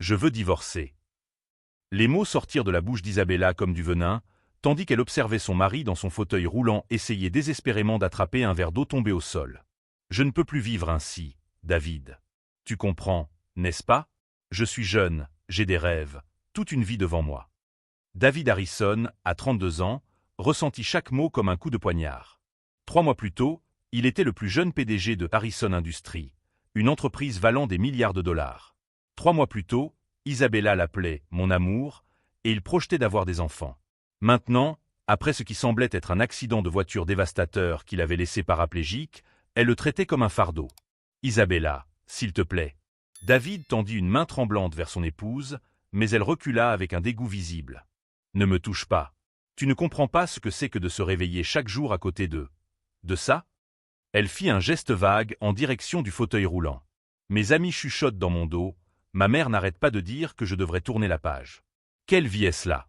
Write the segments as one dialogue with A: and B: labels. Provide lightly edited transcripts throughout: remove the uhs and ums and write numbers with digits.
A: Je veux divorcer. Les mots sortirent de la bouche d'Isabella comme du venin, tandis qu'elle observait son mari dans son fauteuil roulant essayer désespérément d'attraper un verre d'eau tombé au sol. Je ne peux plus vivre ainsi, David. Tu comprends, n'est-ce pas? Je suis jeune, j'ai des rêves, toute une vie devant moi. David Harrison, à 32 ans, ressentit chaque mot comme un coup de poignard. 3 mois plus tôt, il était le plus jeune PDG de Harrison Industries, une entreprise valant des milliards de dollars. 3 mois plus tôt, Isabella l'appelait « mon amour » et il projetait d'avoir des enfants. Maintenant, après ce qui semblait être un accident de voiture dévastateur qui l'avait laissé paraplégique, elle le traitait comme un fardeau. « Isabella, s'il te plaît. » David tendit une main tremblante vers son épouse, mais elle recula avec un dégoût visible. « Ne me touche pas. Tu ne comprends pas ce que c'est que de se réveiller chaque jour à côté d'eux. De ça ?» Elle fit un geste vague en direction du fauteuil roulant. « Mes amis chuchotent dans mon dos, ma mère n'arrête pas de dire que je devrais tourner la page. Quelle vie est-ce là ?»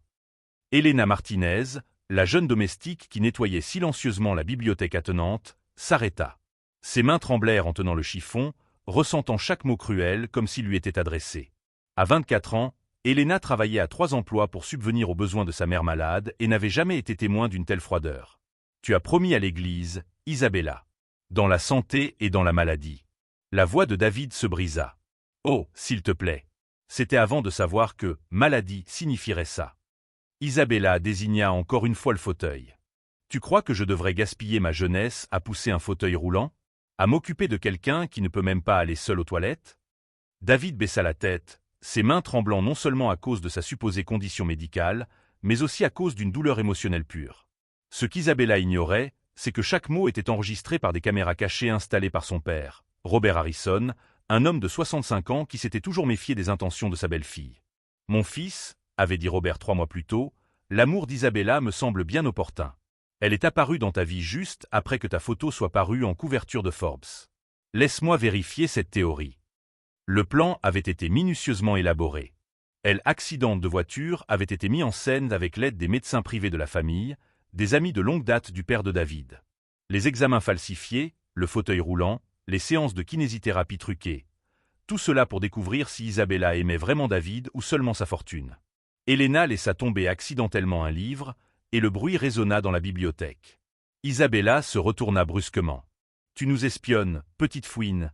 A: Elena Martinez, la jeune domestique qui nettoyait silencieusement la bibliothèque attenante, s'arrêta. Ses mains tremblèrent en tenant le chiffon, ressentant chaque mot cruel comme s'il lui était adressé. À 24 ans, Elena travaillait à 3 emplois pour subvenir aux besoins de sa mère malade et n'avait jamais été témoin d'une telle froideur. « Tu as promis à l'église, Isabella. Dans la santé et dans la maladie. » La voix de David se brisa. « Oh, s'il te plaît. » C'était avant de savoir que « maladie » signifierait ça. Isabella désigna encore une fois le fauteuil. « Tu crois que je devrais gaspiller ma jeunesse à pousser un fauteuil roulant? À m'occuper de quelqu'un qui ne peut même pas aller seul aux toilettes ?» David baissa la tête, ses mains tremblant non seulement à cause de sa supposée condition médicale, mais aussi à cause d'une douleur émotionnelle pure. Ce qu'Isabella ignorait, c'est que chaque mot était enregistré par des caméras cachées installées par son père, Robert Harrison, un homme de 65 ans qui s'était toujours méfié des intentions de sa belle-fille. « Mon fils, » avait dit Robert 3 mois plus tôt, « l'amour d'Isabella me semble bien opportun. Elle est apparue dans ta vie juste après que ta photo soit parue en couverture de Forbes. Laisse-moi vérifier cette théorie. » Le plan avait été minutieusement élaboré. L'accident de voiture avait été mis en scène avec l'aide des médecins privés de la famille, des amis de longue date du père de David. Les examens falsifiés, le fauteuil roulant, les séances de kinésithérapie truquées. Tout cela pour découvrir si Isabella aimait vraiment David ou seulement sa fortune. Elena laissa tomber accidentellement un livre, et le bruit résonna dans la bibliothèque. Isabella se retourna brusquement. « Tu nous espionnes, petite fouine !»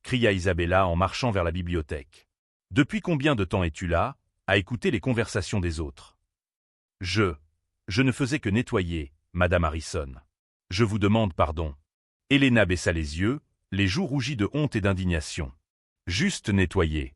A: cria Isabella en marchant vers la bibliothèque. « Depuis combien de temps es-tu là, à écouter les conversations des autres? »« Je ne faisais que nettoyer, Madame Harrison. Je vous demande pardon. » Elena baissa les yeux, les joues rougies de honte et d'indignation. « Juste nettoyer. »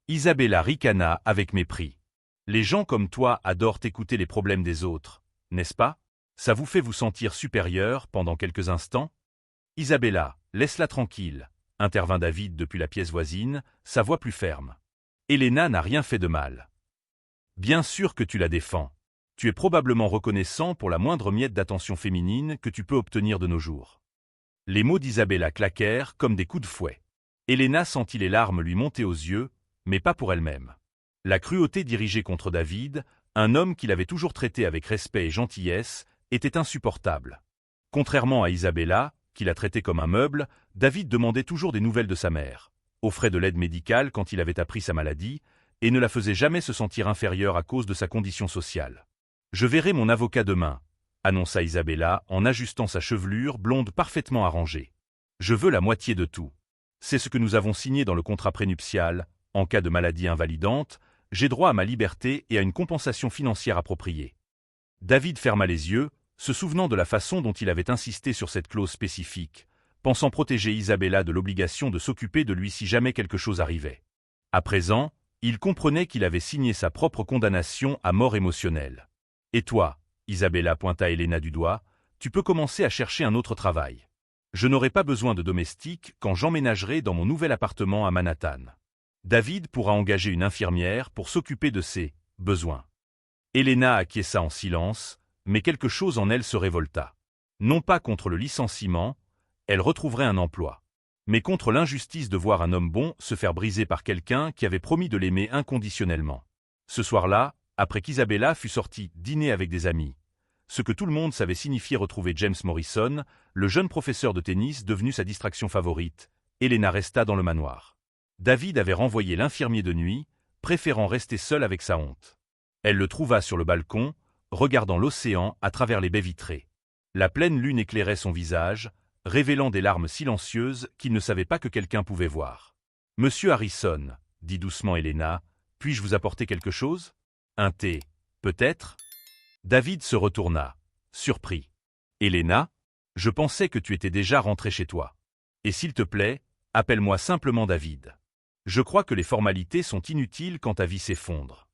A: Isabella ricana avec mépris. « Les gens comme toi adorent écouter les problèmes des autres, n'est-ce pas? Ça vous fait vous sentir supérieur pendant quelques instants? » « Isabella, laisse-la tranquille, » intervint David depuis la pièce voisine, sa voix plus ferme. « Elena n'a rien fait de mal. »« Bien sûr que tu la défends. Tu es probablement reconnaissant pour la moindre miette d'attention féminine que tu peux obtenir de nos jours. » Les mots d'Isabella claquèrent comme des coups de fouet. Elena sentit les larmes lui monter aux yeux, mais pas pour elle-même. La cruauté dirigée contre David, un homme qu'il avait toujours traité avec respect et gentillesse, était insupportable. Contrairement à Isabella, qui la traitait comme un meuble, David demandait toujours des nouvelles de sa mère, offrait de l'aide médicale quand il avait appris sa maladie, et ne la faisait jamais se sentir inférieure à cause de sa condition sociale. « Je verrai mon avocat demain », annonça Isabella en ajustant sa chevelure blonde parfaitement arrangée. « Je veux la moitié de tout. C'est ce que nous avons signé dans le contrat prénuptial. En cas de maladie invalidante, j'ai droit à ma liberté et à une compensation financière appropriée. » David ferma les yeux, se souvenant de la façon dont il avait insisté sur cette clause spécifique, pensant protéger Isabella de l'obligation de s'occuper de lui si jamais quelque chose arrivait. À présent, il comprenait qu'il avait signé sa propre condamnation à mort émotionnelle. « Et toi, » Isabella pointa Elena du doigt, « tu peux commencer à chercher un autre travail. Je n'aurai pas besoin de domestique quand j'emménagerai dans mon nouvel appartement à Manhattan. David pourra engager une infirmière pour s'occuper de ses besoins. » Elena acquiesça en silence, mais quelque chose en elle se révolta. Non pas contre le licenciement, elle retrouverait un emploi, mais contre l'injustice de voir un homme bon se faire briser par quelqu'un qui avait promis de l'aimer inconditionnellement. Ce soir-là, après qu'Isabella fut sortie dîner avec des amis, ce que tout le monde savait signifier retrouver James Morrison, le jeune professeur de tennis devenu sa distraction favorite, Elena resta dans le manoir. David avait renvoyé l'infirmier de nuit, préférant rester seul avec sa honte. Elle le trouva sur le balcon, regardant l'océan à travers les baies vitrées. La pleine lune éclairait son visage, révélant des larmes silencieuses qu'il ne savait pas que quelqu'un pouvait voir. « Monsieur Harrison, » dit doucement Helena, « puis-je vous apporter quelque chose? Un thé, peut-être » David se retourna, surpris. « Helena, je pensais que tu étais déjà rentré chez toi. Et s'il te plaît, appelle-moi simplement David. Je crois que les formalités sont inutiles quand ta vie s'effondre. »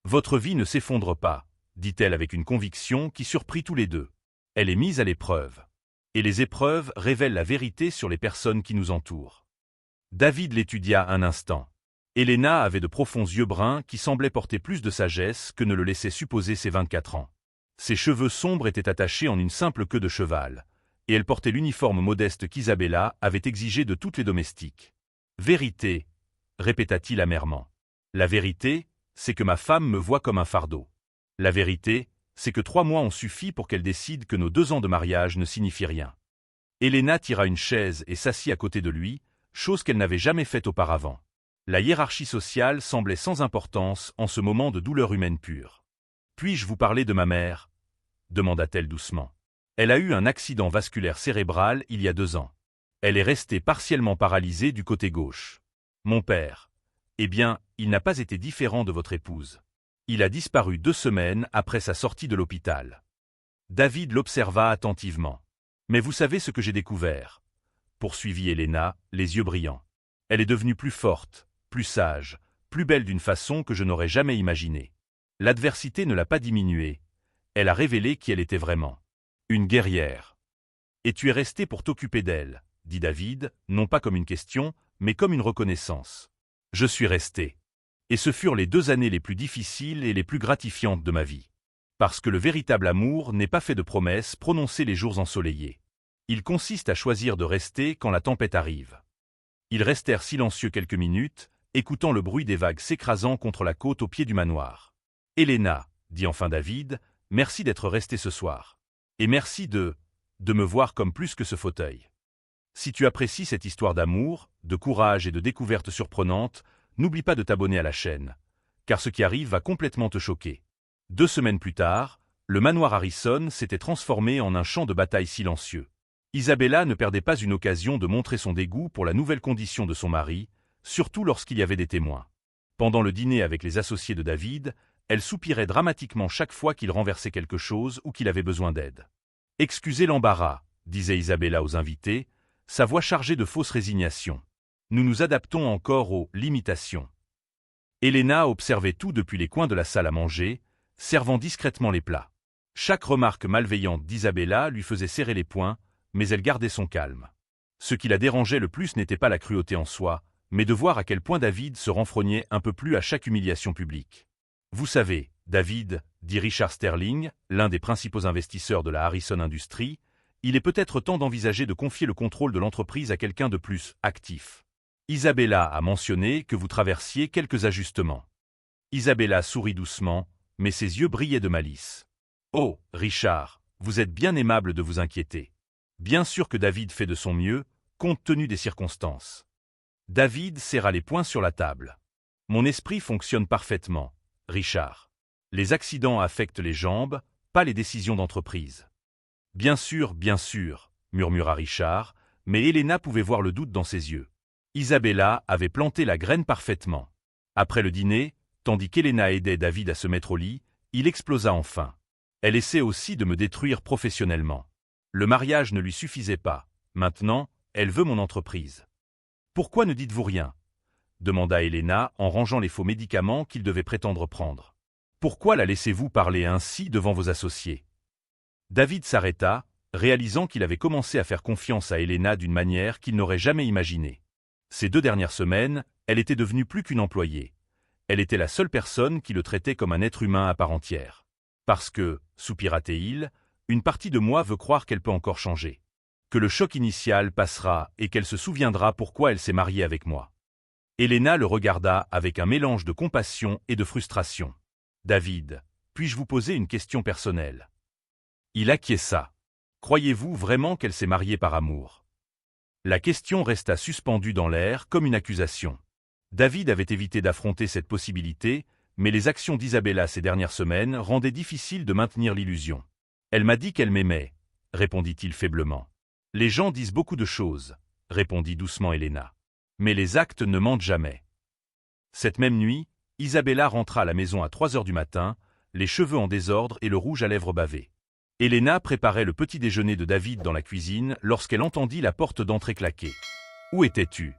A: « Votre vie ne s'effondre pas, » dit-elle avec une conviction qui surprit tous les deux. « Elle est mise à l'épreuve. Et les épreuves révèlent la vérité sur les personnes qui nous entourent. » David l'étudia un instant. Helena avait de profonds yeux bruns qui semblaient porter plus de sagesse que ne le laissaient supposer ses 24 ans. Ses cheveux sombres étaient attachés en une simple queue de cheval, et elle portait l'uniforme modeste qu'Isabella avait exigé de toutes les domestiques. « Vérité, » répéta-t-il amèrement. « La vérité, c'est que ma femme me voit comme un fardeau. La vérité, c'est que 3 mois ont suffi pour qu'elle décide que nos 2 ans de mariage ne signifient rien. » Helena tira une chaise et s'assit à côté de lui, chose qu'elle n'avait jamais faite auparavant. La hiérarchie sociale semblait sans importance en ce moment de douleur humaine pure. « Puis-je vous parler de ma mère ?» demanda-t-elle doucement. « Elle a eu un accident vasculaire cérébral il y a 2 ans. Elle est restée partiellement paralysée du côté gauche. Mon père, eh bien, il n'a pas été différent de votre épouse. Il a disparu 2 semaines après sa sortie de l'hôpital. » David l'observa attentivement. « Mais vous savez ce que j'ai découvert ?» poursuivit Helena, les yeux brillants. « Elle est devenue plus forte, plus sage, plus belle d'une façon que je n'aurais jamais imaginée. L'adversité ne l'a pas diminuée. Elle a révélé qui elle était vraiment. Une guerrière. Et tu es resté pour t'occuper d'elle, » dit David, non pas comme une question, mais comme une reconnaissance. « Je suis resté. Et ce furent les 2 années les plus difficiles et les plus gratifiantes de ma vie. Parce que le véritable amour n'est pas fait de promesses prononcées les jours ensoleillés. Il consiste à choisir de rester quand la tempête arrive. » Ils restèrent silencieux quelques minutes, écoutant le bruit des vagues s'écrasant contre la côte au pied du manoir. « Helena, » dit enfin David, « merci d'être restée ce soir. Et merci de me voir comme plus que ce fauteuil. Si tu apprécies cette histoire d'amour, de courage et de découvertes surprenantes, n'oublie pas de t'abonner à la chaîne, car ce qui arrive va complètement te choquer. » 2 semaines plus tard, le manoir Harrison s'était transformé en un champ de bataille silencieux. Isabella ne perdait pas une occasion de montrer son dégoût pour la nouvelle condition de son mari, surtout lorsqu'il y avait des témoins. Pendant le dîner avec les associés de David, elle soupirait dramatiquement chaque fois qu'il renversait quelque chose ou qu'il avait besoin d'aide. « Excusez l'embarras, » disait Isabella aux invités, sa voix chargée de fausse résignation. « Nous nous adaptons encore aux limitations. » Helena observait tout depuis les coins de la salle à manger, servant discrètement les plats. Chaque remarque malveillante d'Isabella lui faisait serrer les poings, mais elle gardait son calme. Ce qui la dérangeait le plus n'était pas la cruauté en soi, mais de voir à quel point David se renfrognait un peu plus à chaque humiliation publique. « Vous savez, David, » dit Richard Sterling, l'un des principaux investisseurs de la Harrison Industries, « il est peut-être temps d'envisager de confier le contrôle de l'entreprise à quelqu'un de plus actif. Isabella a mentionné que vous traversiez quelques ajustements. » Isabella sourit doucement, mais ses yeux brillaient de malice. « Oh, Richard, vous êtes bien aimable de vous inquiéter. Bien sûr que David fait de son mieux, compte tenu des circonstances. » David serra les poings sur la table. « Mon esprit fonctionne parfaitement, Richard. Les accidents affectent les jambes, pas les décisions d'entreprise. »« bien sûr, murmura Richard, mais Helena pouvait voir le doute dans ses yeux. Isabella avait planté la graine parfaitement. Après le dîner, tandis qu'Helena aidait David à se mettre au lit, il explosa enfin. « Elle essaie aussi de me détruire professionnellement. Le mariage ne lui suffisait pas. Maintenant, elle veut mon entreprise. »« Pourquoi ne dites-vous rien ?» demanda Helena en rangeant les faux médicaments qu'il devait prétendre prendre. « Pourquoi la laissez-vous parler ainsi devant vos associés ?» David s'arrêta, réalisant qu'il avait commencé à faire confiance à Helena d'une manière qu'il n'aurait jamais imaginée. Ces 2 dernières semaines, elle était devenue plus qu'une employée. Elle était la seule personne qui le traitait comme un être humain à part entière. « Parce que, soupira-t-il, une partie de moi veut croire qu'elle peut encore changer. Que le choc initial passera et qu'elle se souviendra pourquoi elle s'est mariée avec moi. » Helena le regarda avec un mélange de compassion et de frustration. « David, puis-je vous poser une question personnelle ?» Il acquiesça. « Croyez-vous vraiment qu'elle s'est mariée par amour ?» La question resta suspendue dans l'air comme une accusation. David avait évité d'affronter cette possibilité, mais les actions d'Isabella ces dernières semaines rendaient difficile de maintenir l'illusion. Elle m'a dit qu'elle m'aimait, répondit-il faiblement. Les gens disent beaucoup de choses, répondit doucement Elena. Mais les actes ne mentent jamais. Cette même nuit, Isabella rentra à la maison à 3 heures du matin, les cheveux en désordre et le rouge à lèvres bavé. Elena préparait le petit déjeuner de David dans la cuisine lorsqu'elle entendit la porte d'entrée claquer. « Où étais-tu »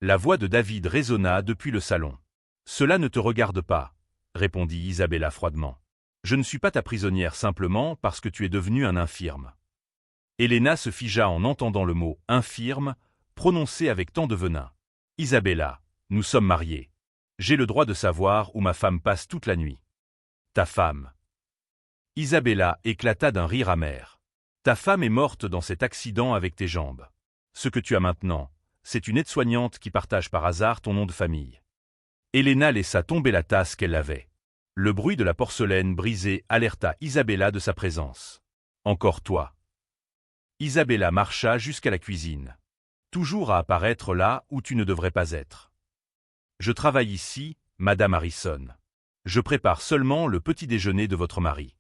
A: La voix de David résonna depuis le salon. « Cela ne te regarde pas, » répondit Isabella froidement. « Je ne suis pas ta prisonnière simplement parce que tu es devenu un infirme. » Elena se figea en entendant le mot « infirme » prononcé avec tant de venin. « Isabella, nous sommes mariés. J'ai le droit de savoir où ma femme passe toute la nuit. »« Ta femme » Isabella éclata d'un rire amer. « Ta femme est morte dans cet accident avec tes jambes. Ce que tu as maintenant, c'est une aide-soignante qui partage par hasard ton nom de famille. » Elena laissa tomber la tasse qu'elle avait. Le bruit de la porcelaine brisée alerta Isabella de sa présence. « Encore toi !» Isabella marcha jusqu'à la cuisine. « Toujours à apparaître là où tu ne devrais pas être. »« Je travaille ici, Madame Harrison. Je prépare seulement le petit déjeuner de votre mari. »«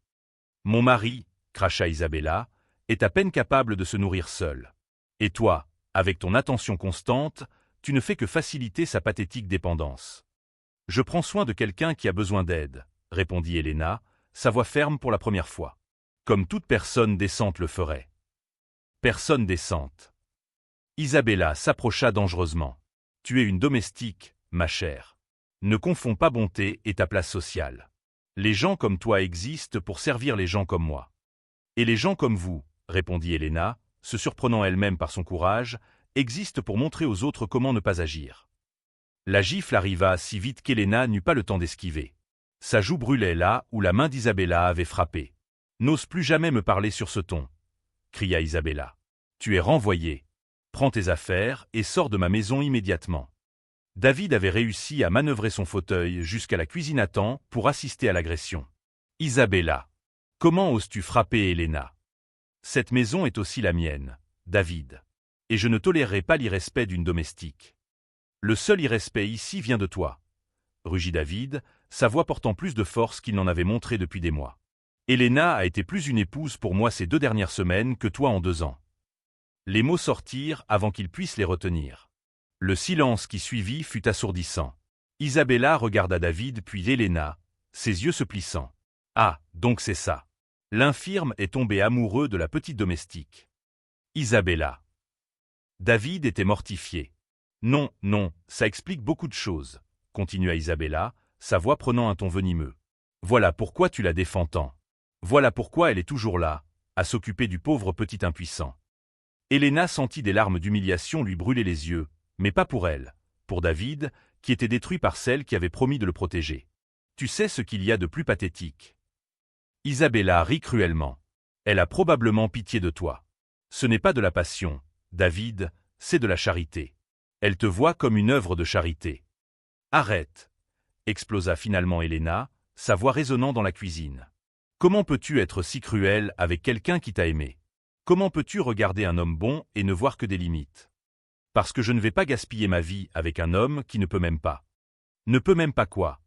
A: Mon mari, » cracha Isabella, « est à peine capable de se nourrir seul. Et toi, avec ton attention constante, tu ne fais que faciliter sa pathétique dépendance. »« Je prends soin de quelqu'un qui a besoin d'aide, » répondit Elena, sa voix ferme pour la première fois. « Comme toute personne décente le ferait. » Personne décente. Isabella s'approcha dangereusement. « Tu es une domestique, ma chère. Ne confonds pas bonté et ta place sociale. Les gens comme toi existent pour servir les gens comme moi. »« Et les gens comme vous, » répondit Elena, se surprenant elle-même par son courage, existent pour montrer aux autres comment ne pas agir. La gifle arriva si vite qu'Elena n'eut pas le temps d'esquiver. Sa joue brûlait là où la main d'Isabella avait frappé. « N'ose plus jamais me parler sur ce ton, » cria Isabella. « Tu es renvoyé. Prends tes affaires et sors de ma maison immédiatement. » David avait réussi à manœuvrer son fauteuil jusqu'à la cuisine à temps pour assister à l'agression. « Isabella, comment oses-tu frapper Elena ? Cette maison est aussi la mienne, David. Et je ne tolérerai pas l'irrespect d'une domestique. Le seul irrespect ici vient de toi, » rugit David, sa voix portant plus de force qu'il n'en avait montré depuis des mois. « Elena a été plus une épouse pour moi ces 2 dernières semaines que toi en 2 ans. » Les mots sortirent avant qu'il puisse les retenir. Le silence qui suivit fut assourdissant. Isabella regarda David puis Elena, ses yeux se plissant. « Ah, donc c'est ça. L'infirme est tombé amoureux de la petite domestique. » Isabella. David était mortifié. « Non, non, ça explique beaucoup de choses, » continua Isabella, sa voix prenant un ton venimeux. « Voilà pourquoi tu la défends tant. Voilà pourquoi elle est toujours là, à s'occuper du pauvre petit impuissant. » Elena sentit des larmes d'humiliation lui brûler les yeux, mais pas pour elle, pour David, qui était détruit par celle qui avait promis de le protéger. « Tu sais ce qu'il y a de plus pathétique. » Isabella rit cruellement. « Elle a probablement pitié de toi. Ce n'est pas de la passion, David, c'est de la charité. Elle te voit comme une œuvre de charité. »« Arrête !» explosa finalement Elena, sa voix résonnant dans la cuisine. « Comment peux-tu être si cruel avec quelqu'un qui t'a aimé ? Comment peux-tu regarder un homme bon et ne voir que des limites ? Parce que je ne vais pas gaspiller ma vie avec un homme qui ne peut même pas. »« Ne peut même pas quoi ?»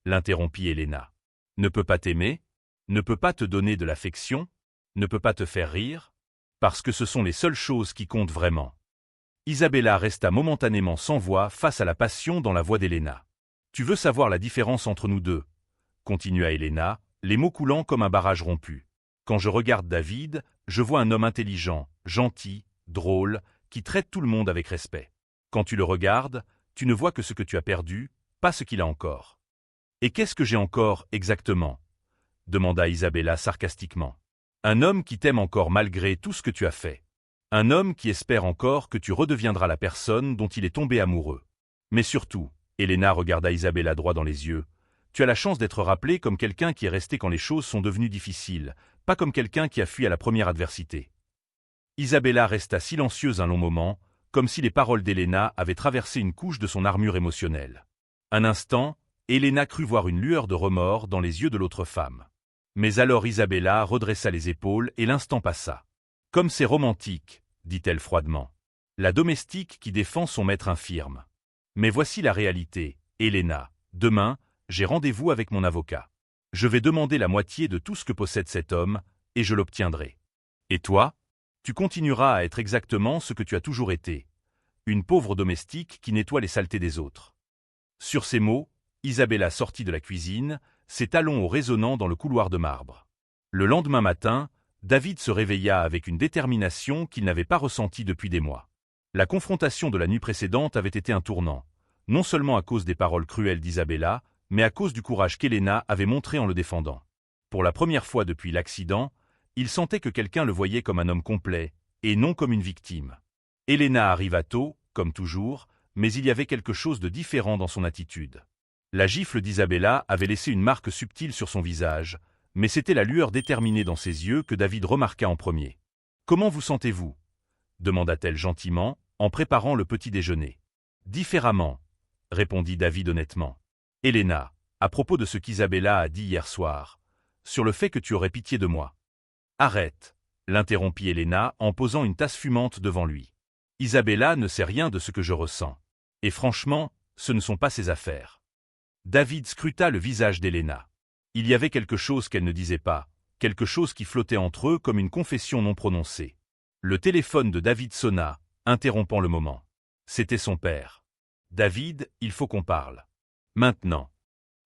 A: l'interrompit Elena. « Ne peut pas t'aimer ? Ne peut pas te donner de l'affection ? Ne peut pas te faire rire ? Parce que ce sont les seules choses qui comptent vraiment. » Isabella resta momentanément sans voix face à la passion dans la voix d'Elena. « Tu veux savoir la différence entre nous deux ?» continua Elena, les mots coulant comme un barrage rompu. « Quand je regarde David, je vois un homme intelligent, gentil, drôle, qui traite tout le monde avec respect. Quand tu le regardes, tu ne vois que ce que tu as perdu, pas ce qu'il a encore. »« Et qu'est-ce que j'ai encore, exactement ?» demanda Isabella sarcastiquement. « Un homme qui t'aime encore malgré tout ce que tu as fait. Un homme qui espère encore que tu redeviendras la personne dont il est tombé amoureux. Mais surtout, » Elena regarda Isabella droit dans les yeux, « tu as la chance d'être rappelé comme quelqu'un qui est resté quand les choses sont devenues difficiles, pas comme quelqu'un qui a fui à la première adversité. » Isabella resta silencieuse un long moment, comme si les paroles d'Elena avaient traversé une couche de son armure émotionnelle. Un instant, Elena crut voir une lueur de remords dans les yeux de l'autre femme. Mais alors Isabella redressa les épaules et l'instant passa. « Comme c'est romantique, » dit-elle froidement. « La domestique qui défend son maître infirme. Mais voici la réalité, Elena. Demain, j'ai rendez-vous avec mon avocat. Je vais demander la moitié de tout ce que possède cet homme, et je l'obtiendrai. Et toi? Tu continueras à être exactement ce que tu as toujours été. Une pauvre domestique qui nettoie les saletés des autres. Sur ces mots, Isabella sortit de la cuisine, ses talons résonnant dans le couloir de marbre. Le lendemain matin, David se réveilla avec une détermination qu'il n'avait pas ressentie depuis des mois. La confrontation de la nuit précédente avait été un tournant, non seulement à cause des paroles cruelles d'Isabella, mais à cause du courage qu'Elena avait montré en le défendant. Pour la première fois depuis l'accident, il sentait que quelqu'un le voyait comme un homme complet, et non comme une victime. Elena arriva tôt, comme toujours, mais il y avait quelque chose de différent dans son attitude. La gifle d'Isabella avait laissé une marque subtile sur son visage, mais c'était la lueur déterminée dans ses yeux que David remarqua en premier. « Comment vous sentez-vous » demanda-t-elle gentiment, en préparant le petit déjeuner. « Différemment » répondit David honnêtement. « Elena, à propos de ce qu'Isabella a dit hier soir, sur le fait que tu aurais pitié de moi. »« Arrête » l'interrompit Elena en posant une tasse fumante devant lui. « Isabella ne sait rien de ce que je ressens. Et franchement, ce ne sont pas ses affaires. » David scruta le visage d'Elena. Il y avait quelque chose qu'elle ne disait pas, quelque chose qui flottait entre eux comme une confession non prononcée. Le téléphone de David sonna, interrompant le moment. C'était son père. « David, il faut qu'on parle. Maintenant. »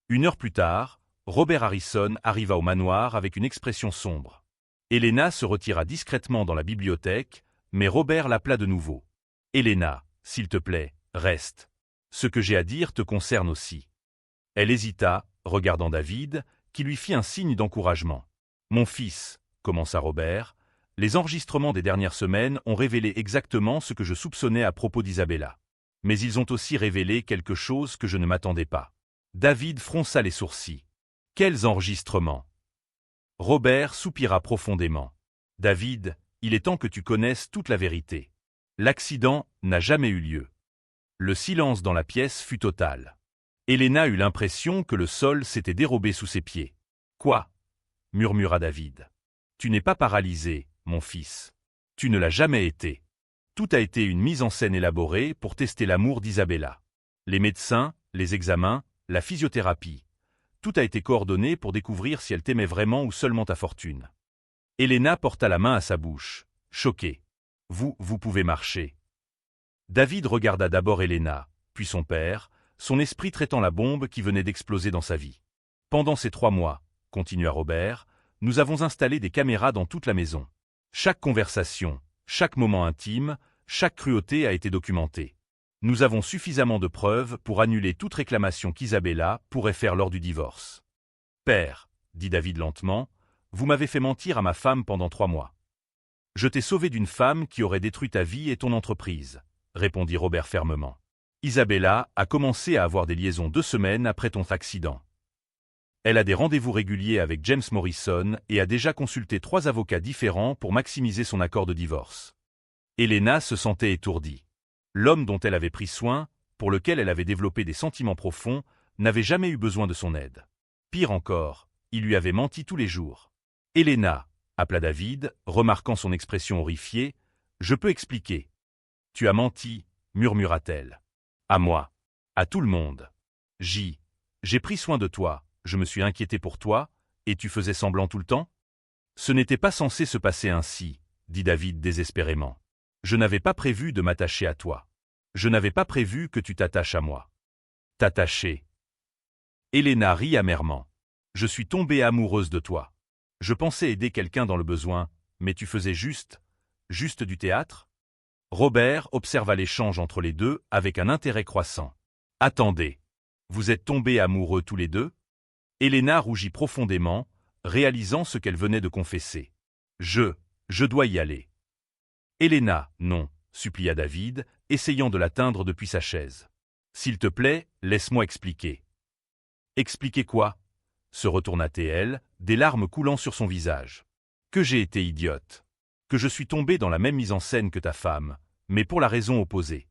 A: 1 heure plus tard, Robert Harrison arriva au manoir avec une expression sombre. Elena se retira discrètement dans la bibliothèque, mais Robert l'appela de nouveau. « Elena, s'il te plaît, reste. Ce que j'ai à dire te concerne aussi. » Elle hésita, regardant David, qui lui fit un signe d'encouragement. « Mon fils, » commença Robert, « les enregistrements des dernières semaines ont révélé exactement ce que je soupçonnais à propos d'Isabella. Mais ils ont aussi révélé quelque chose que je ne m'attendais pas. » David fronça les sourcils. « Quels enregistrements ?» Robert soupira profondément. « David, il est temps que tu connaisses toute la vérité. L'accident n'a jamais eu lieu. » Le silence dans la pièce fut total. Elena eut l'impression que le sol s'était dérobé sous ses pieds. « Quoi » murmura David. « Tu n'es pas paralysé, mon fils. Tu ne l'as jamais été. Tout a été une mise en scène élaborée pour tester l'amour d'Isabella. Les médecins, les examens, la physiothérapie. Tout a été coordonné pour découvrir si elle t'aimait vraiment ou seulement ta fortune. » Elena porta la main à sa bouche, choquée. « Vous pouvez marcher. » David regarda d'abord Elena, puis son père, son esprit traitant la bombe qui venait d'exploser dans sa vie. « Pendant ces 3 mois, » continua Robert, « nous avons installé des caméras dans toute la maison. Chaque conversation, chaque moment intime, chaque cruauté a été documentée. Nous avons suffisamment de preuves pour annuler toute réclamation qu'Isabella pourrait faire lors du divorce. »« Père, » dit David lentement, « vous m'avez fait mentir à ma femme pendant 3 mois. »« Je t'ai sauvé d'une femme qui aurait détruit ta vie et ton entreprise, » répondit Robert fermement. « Isabella a commencé à avoir des liaisons 2 semaines après ton accident. Elle a des rendez-vous réguliers avec James Morrison et a déjà consulté 3 avocats différents pour maximiser son accord de divorce. » Elena se sentait étourdie. L'homme dont elle avait pris soin, pour lequel elle avait développé des sentiments profonds, n'avait jamais eu besoin de son aide. Pire encore, il lui avait menti tous les jours. « Elena » appela David, remarquant son expression horrifiée, « je peux expliquer. »« Tu as menti » murmura-t-elle. « À moi. À tout le monde. J'ai pris soin de toi, je me suis inquiété pour toi, et tu faisais semblant tout le temps ?»« Ce n'était pas censé se passer ainsi, » dit David désespérément. « Je n'avais pas prévu de m'attacher à toi. Je n'avais pas prévu que tu t'attaches à moi. »« T'attacher ?» Elena rit amèrement. « Je suis tombée amoureuse de toi. Je pensais aider quelqu'un dans le besoin, mais tu faisais juste du théâtre ?» Robert observa l'échange entre les deux avec un intérêt croissant. « Attendez, vous êtes tombés amoureux tous les deux ?» Elena rougit profondément, réalisant ce qu'elle venait de confesser. « Je dois y aller. »« Elena, non, » supplia David, essayant de l'atteindre depuis sa chaise. « S'il te plaît, laisse-moi expliquer. »« Expliquer quoi ?» se retourna-t-elle, des larmes coulant sur son visage. « Que j'ai été idiote. Que je suis tombée dans la même mise en scène que ta femme, mais pour la raison opposée.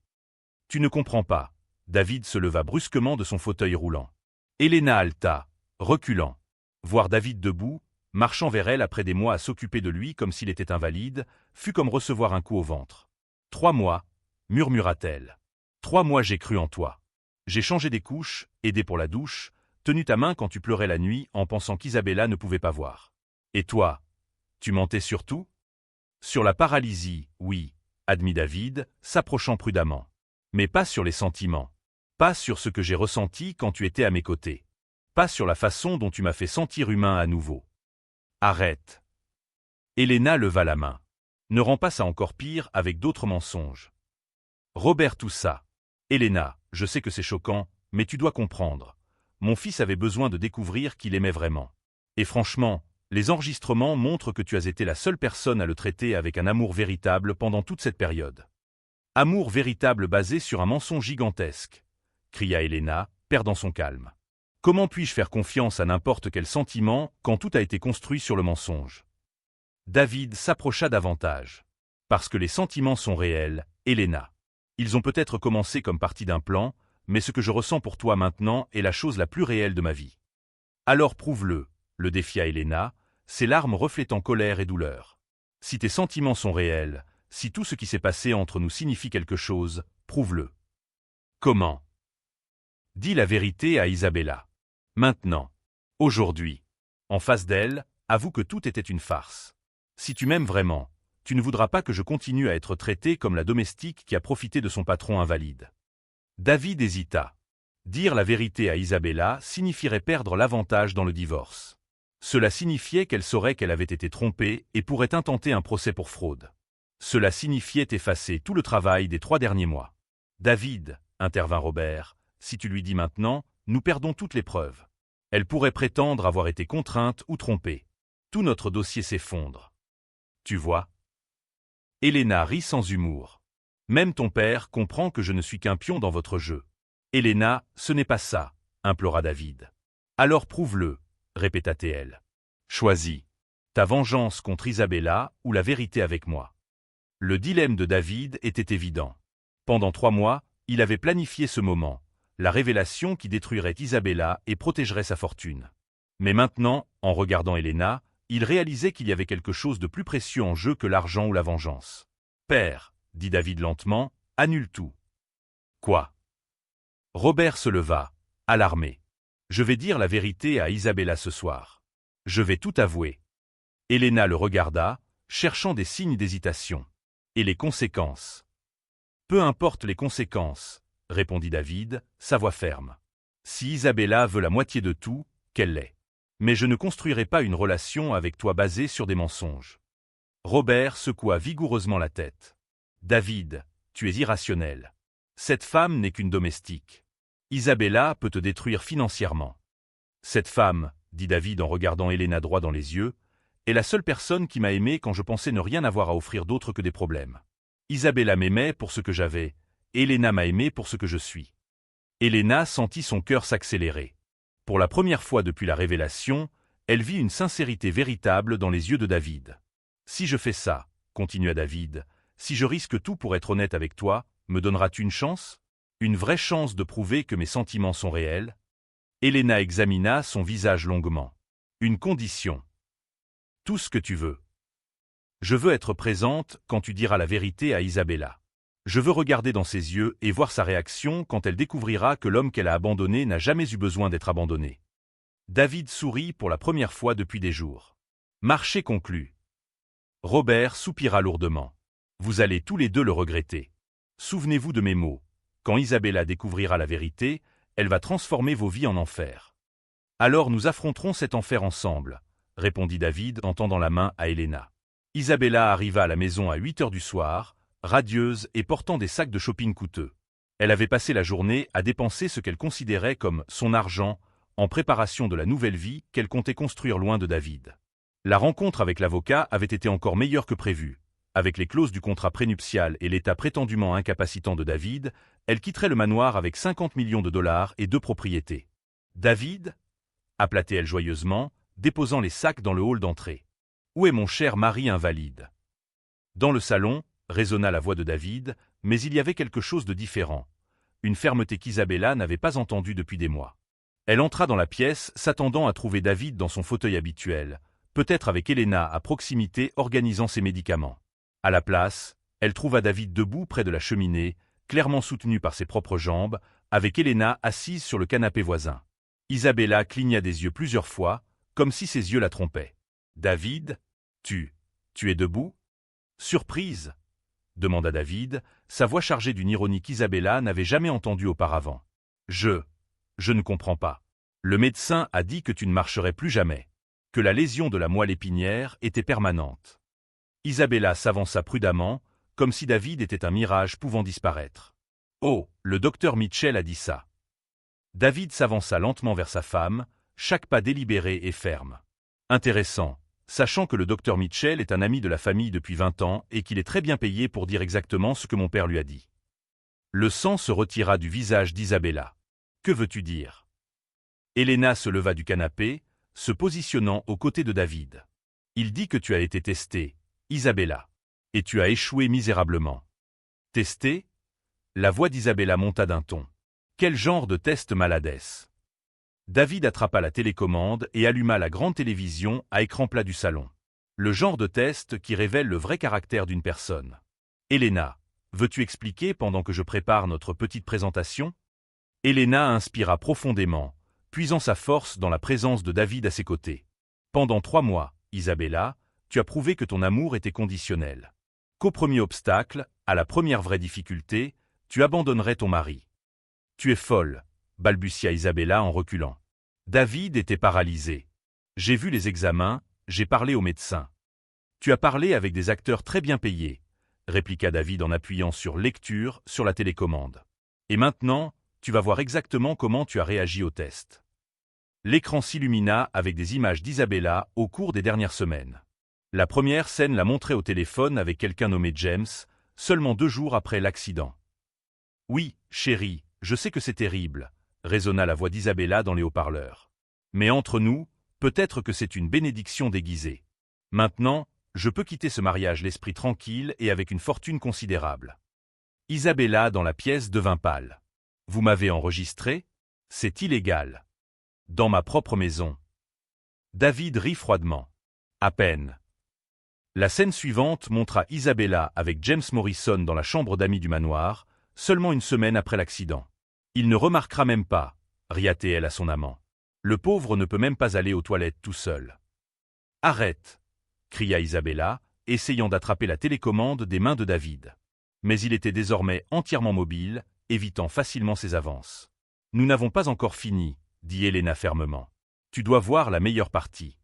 A: Tu ne comprends pas. » David se leva brusquement de son fauteuil roulant. Elena haleta, reculant. Voir David debout, marchant vers elle après des mois à s'occuper de lui comme s'il était invalide, fut comme recevoir un coup au ventre. « 3 mois, » murmura-t-elle. « 3 mois j'ai cru en toi. J'ai changé des couches, aidé pour la douche, tenu ta main quand tu pleurais la nuit en pensant qu'Isabella ne pouvait pas voir. Et toi, tu mentais sur tout? Sur la paralysie, oui, admit David, s'approchant prudemment. Mais pas sur les sentiments. Pas sur ce que j'ai ressenti quand tu étais à mes côtés. Pas sur la façon dont tu m'as fait sentir humain à nouveau. Arrête. Elena leva la main. Ne rends pas ça encore pire avec d'autres mensonges. Robert toussa. Elena, je sais que c'est choquant, mais tu dois comprendre. Mon fils avait besoin de découvrir qu'il aimait vraiment. Et franchement, les enregistrements montrent que tu as été la seule personne à le traiter avec un amour véritable pendant toute cette période. Amour véritable basé sur un mensonge gigantesque, cria Elena, perdant son calme. Comment puis-je faire confiance à n'importe quel sentiment quand tout a été construit sur le mensonge? David s'approcha davantage. Parce que les sentiments sont réels, Elena. Ils ont peut-être commencé comme partie d'un plan, mais ce que je ressens pour toi maintenant est la chose la plus réelle de ma vie. Alors prouve-le, le défia Elena, ses larmes reflétant colère et douleur. Si tes sentiments sont réels, si tout ce qui s'est passé entre nous signifie quelque chose, prouve-le. Comment? Dis la vérité à Isabella. Maintenant. Aujourd'hui. En face d'elle, avoue que tout était une farce. Si tu m'aimes vraiment, tu ne voudras pas que je continue à être traité comme la domestique qui a profité de son patron invalide. David hésita. Dire la vérité à Isabella signifierait perdre l'avantage dans le divorce. Cela signifiait qu'elle saurait qu'elle avait été trompée et pourrait intenter un procès pour fraude. Cela signifiait effacer tout le travail des 3 derniers mois. David, intervint Robert, si tu lui dis maintenant, nous perdons toutes les preuves. Elle pourrait prétendre avoir été contrainte ou trompée. Tout notre dossier s'effondre. Tu vois? Elena rit sans humour. Même ton père comprend que je ne suis qu'un pion dans votre jeu. Elena, ce n'est pas ça, implora David. Alors prouve-le, répéta-t-elle. Choisis. Ta vengeance contre Isabella ou la vérité avec moi. Le dilemme de David était évident. Pendant 3 mois, il avait planifié ce moment, la révélation qui détruirait Isabella et protégerait sa fortune. Mais maintenant, en regardant Elena, il réalisait qu'il y avait quelque chose de plus précieux en jeu que l'argent ou la vengeance. Père, dit David lentement, annule tout. Quoi? Robert se leva, alarmé. Je vais dire la vérité à Isabella ce soir. Je vais tout avouer. Elena le regarda, cherchant des signes d'hésitation. Et les conséquences? Peu importe les conséquences, répondit David, sa voix ferme. Si Isabella veut la moitié de tout, qu'elle l'ait. Mais je ne construirai pas une relation avec toi basée sur des mensonges. Robert secoua vigoureusement la tête. David, tu es irrationnel. Cette femme n'est qu'une domestique. Isabella peut te détruire financièrement. Cette femme, dit David en regardant Elena droit dans les yeux, est la seule personne qui m'a aimé quand je pensais ne rien avoir à offrir d'autre que des problèmes. Isabella m'aimait pour ce que j'avais, Elena m'a aimé pour ce que je suis. Elena sentit son cœur s'accélérer. Pour la première fois depuis la révélation, elle vit une sincérité véritable dans les yeux de David. Si je fais ça, continua David, si je risque tout pour être honnête avec toi, me donneras-tu une chance? Une vraie chance de prouver que mes sentiments sont réels? Elena examina son visage longuement. Une condition. Tout ce que tu veux. Je veux être présente quand tu diras la vérité à Isabella. Je veux regarder dans ses yeux et voir sa réaction quand elle découvrira que l'homme qu'elle a abandonné n'a jamais eu besoin d'être abandonné. David sourit pour la première fois depuis des jours. Marché conclu. Robert soupira lourdement. Vous allez tous les deux le regretter. Souvenez-vous de mes mots. Quand Isabella découvrira la vérité, elle va transformer vos vies en enfer. Alors nous affronterons cet enfer ensemble, répondit David en tendant la main à Elena. Isabella arriva à la maison à 8 heures du soir, radieuse et portant des sacs de shopping coûteux. Elle avait passé la journée à dépenser ce qu'elle considérait comme son argent en préparation de la nouvelle vie qu'elle comptait construire loin de David. La rencontre avec l'avocat avait été encore meilleure que prévu. Avec les clauses du contrat prénuptial et l'état prétendument incapacitant de David, elle quitterait le manoir avec 50 millions de dollars et 2 propriétés. David, appelait-elle joyeusement, déposant les sacs dans le hall d'entrée. Où est mon cher mari invalide? Dans le salon, résonna la voix de David, mais il y avait quelque chose de différent. Une fermeté qu'Isabella n'avait pas entendue depuis des mois. Elle entra dans la pièce, s'attendant à trouver David dans son fauteuil habituel, peut-être avec Elena à proximité organisant ses médicaments. À la place, elle trouva David debout près de la cheminée, clairement soutenu par ses propres jambes, avec Elena assise sur le canapé voisin. Isabella cligna des yeux plusieurs fois, comme si ses yeux la trompaient. « David, tu es debout ?» « Surprise ?» demanda David, sa voix chargée d'une ironie qu'Isabella n'avait jamais entendue auparavant. « Je ne comprends pas. Le médecin a dit que tu ne marcherais plus jamais, que la lésion de la moelle épinière était permanente. » Isabella s'avança prudemment, comme si David était un mirage pouvant disparaître. « Oh, le docteur Mitchell a dit ça. » David s'avança lentement vers sa femme, chaque pas délibéré et ferme. « Intéressant, sachant que le docteur Mitchell est un ami de la famille depuis 20 ans et qu'il est très bien payé pour dire exactement ce que mon père lui a dit. » Le sang se retira du visage d'Isabella. « Que veux-tu dire ?» Elena se leva du canapé, se positionnant aux côtés de David. « Il dit que tu as été testée, Isabella. Et tu as échoué misérablement. » « Testé ?» La voix d'Isabella monta d'un ton. « Quel genre de test maladesse ?» David attrapa la télécommande et alluma la grande télévision à écran plat du salon. Le genre de test qui révèle le vrai caractère d'une personne. « Elena, veux-tu expliquer pendant que je prépare notre petite présentation ?» Elena inspira profondément, puisant sa force dans la présence de David à ses côtés. « Pendant 3 mois, Isabella, tu as prouvé que ton amour était conditionnel. Qu'au premier obstacle, à la première vraie difficulté, tu abandonnerais ton mari. »« Tu es folle, » balbutia Isabella en reculant. David était paralysé. « J'ai vu les examens, j'ai parlé au médecin. »« Tu as parlé avec des acteurs très bien payés, » répliqua David en appuyant sur « Lecture » sur la télécommande. « Et maintenant, tu vas voir exactement comment tu as réagi au test. » L'écran s'illumina avec des images d'Isabella au cours des dernières semaines. La première scène la montrait au téléphone avec quelqu'un nommé James, seulement 2 jours après l'accident. « Oui, chérie, je sais que c'est terrible, » résonna la voix d'Isabella dans les haut-parleurs. « Mais entre nous, peut-être que c'est une bénédiction déguisée. Maintenant, je peux quitter ce mariage l'esprit tranquille et avec une fortune considérable. » Isabella dans la pièce devint pâle. « Vous m'avez enregistré ? C'est illégal. Dans ma propre maison. » David rit froidement. « À peine. » La scène suivante montra Isabella avec James Morrison dans la chambre d'amis du manoir, seulement 1 semaine après l'accident. « Il ne remarquera même pas, » ria-t-elle à son amant. « Le pauvre ne peut même pas aller aux toilettes tout seul. »« Arrête !» cria Isabella, essayant d'attraper la télécommande des mains de David. Mais il était désormais entièrement mobile, évitant facilement ses avances. « Nous n'avons pas encore fini, » dit Elena fermement. « Tu dois voir la meilleure partie. »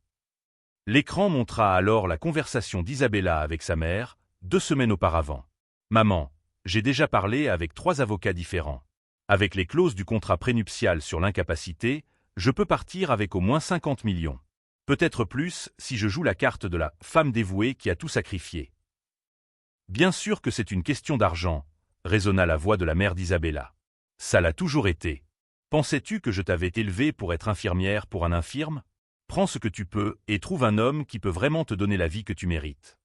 A: L'écran montra alors la conversation d'Isabella avec sa mère, 2 semaines auparavant. « Maman, j'ai déjà parlé avec 3 avocats différents. Avec les clauses du contrat prénuptial sur l'incapacité, je peux partir avec au moins 50 millions. Peut-être plus si je joue la carte de la femme dévouée qui a tout sacrifié. » « Bien sûr que c'est une question d'argent, » résonna la voix de la mère d'Isabella. « Ça l'a toujours été. Pensais-tu que je t'avais élevée pour être infirmière pour un infirme ? Prends ce que tu peux et trouve un homme qui peut vraiment te donner la vie que tu mérites. »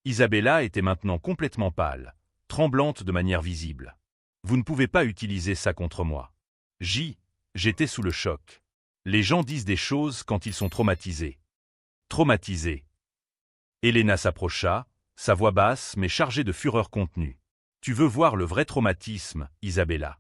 A: Isabella était maintenant complètement pâle, tremblante de manière visible. « Vous ne pouvez pas utiliser ça contre moi. J'étais sous le choc. Les gens disent des choses quand ils sont traumatisés. » Traumatisés. Elena s'approcha, sa voix basse mais chargée de fureur contenue. « Tu veux voir le vrai traumatisme, Isabella ?»